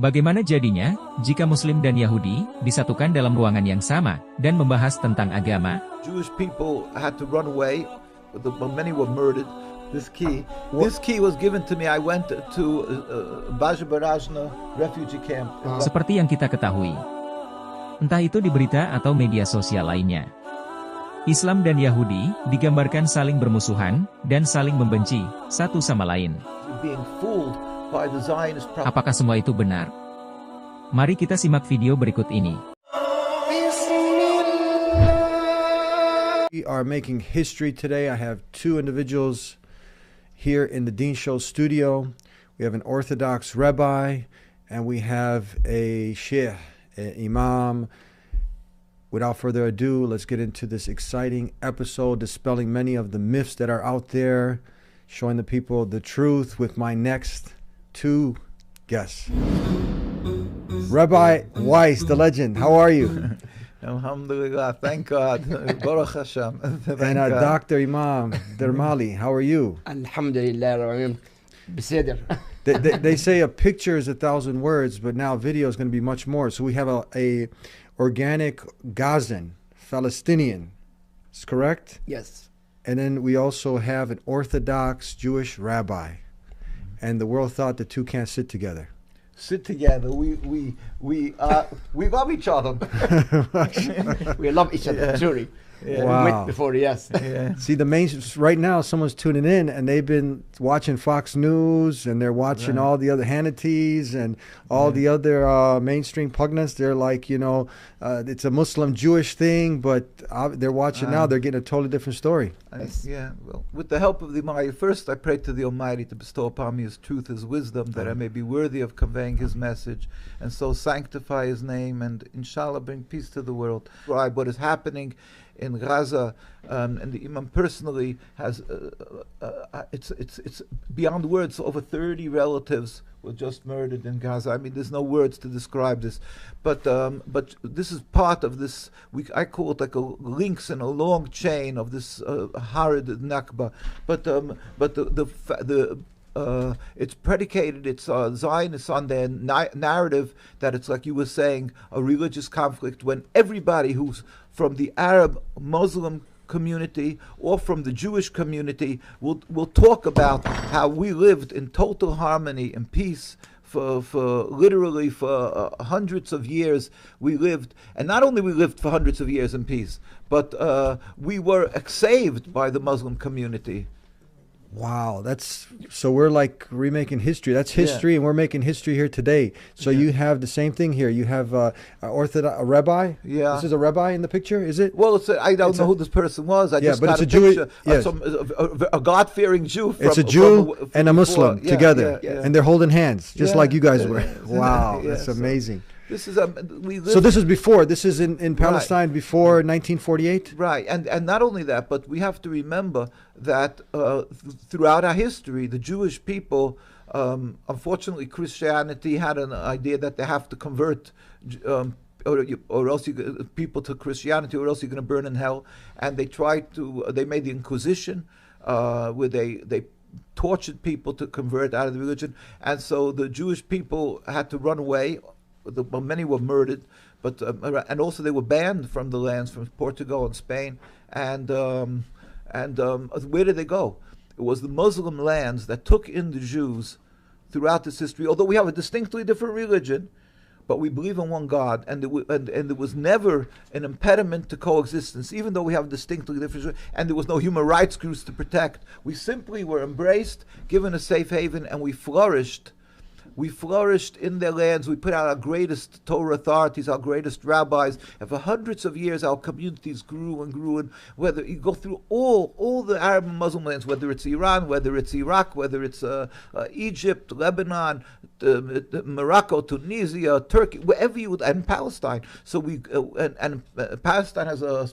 Bagaimana jadinya, jika Muslim dan Yahudi disatukan dalam ruangan yang sama dan membahas tentang agama? Jewish people had to run away, many were murdered. This key was given to me. I went to Bajabarajna refugee camp. Seperti yang kita ketahui, entah itu di berita atau media sosial lainnya, Islam dan Yahudi digambarkan saling bermusuhan dan saling membenci satu sama lain. Being fooled by the Zionist propaganda. Apakah semua itu benar? Mari kita simak video berikut ini. We are making history today. I have two individuals here in the Deenshow studio. We have an Orthodox rabbi and we have a sheikh, an imam. Without further ado, let's get into this exciting episode, dispelling many of the myths that are out there, showing the people the truth with my next two guests. Rabbi Weiss, the legend, how are you? Alhamdulillah, thank God. Baruch Hashem. And Dr. Imam Dermali, how are you? Alhamdulillah, they say a picture is 1,000 words, but now video is going to be much more. So we have a organic Gazan, Palestinian, is correct? Yes. And then we also have an Orthodox Jewish rabbi. And the world thought the two can't sit together. Sit together. We love each other. We love each other, truly. Yeah. Wow. We met before, yes. Yeah. See, right now, someone's tuning in and they've been watching Fox News and they're watching all the other Hannity's and all the other mainstream pundits. They're like, it's a Muslim-Jewish thing, but they're watching now. They're getting a totally different story. Well, with the help of the Almighty, first I pray to the Almighty to bestow upon me His truth, His wisdom, that I may be worthy of conveying His message, and so sanctify His name, and inshallah bring peace to the world. What is happening in Gaza, and the Imam personally has, it's beyond words. Over 30 relatives were just murdered in Gaza. I mean, there's no words to describe this, but this is part of this. I call it like links in a long chain of this horrid Nakba. But it's predicated, it's Zionists on their narrative that it's like you were saying, a religious conflict, when everybody who's from the Arab Muslim community or from the Jewish community will talk about how we lived in total harmony and peace for literally for hundreds of years. We lived, and not only we lived for hundreds of years in peace, but we were saved by the Muslim community. Wow, so we're like remaking history. That's history, and we're making history here today. So you have the same thing here. You have a rabbi. Yeah, this is a rabbi in the picture, is it? Well, I don't know who this person was. I just got a picture. A God-fearing Jew. It's a Jew and a Muslim together, and they're holding hands, just like you guys were. Wow, that's amazing. This is so this is before. This is in Palestine before 1948. Right, and not only that, but we have to remember that throughout our history, the Jewish people, unfortunately, Christianity had an idea that they have to convert, or else people to Christianity, or else you're going to burn in hell. And they tried to. They made the Inquisition, where they tortured people to convert out of the religion, and so the Jewish people had to run away. Many were murdered, but and also they were banned from the lands, from Portugal and Spain. And where did they go? It was the Muslim lands that took in the Jews throughout this history. Although we have a distinctly different religion, but we believe in one God, and there was never an impediment to coexistence, even though we have distinctly different, and there was no human rights groups to protect. We simply were embraced, given a safe haven, and we flourished. We flourished in their lands. We put out our greatest Torah authorities, our greatest rabbis, and for hundreds of years our communities grew and grew. And whether you go through all the Arab and Muslim lands, whether it's Iran, whether it's Iraq, whether it's Egypt, Lebanon, Morocco, Tunisia, Turkey, wherever you would, and Palestine. So Palestine has a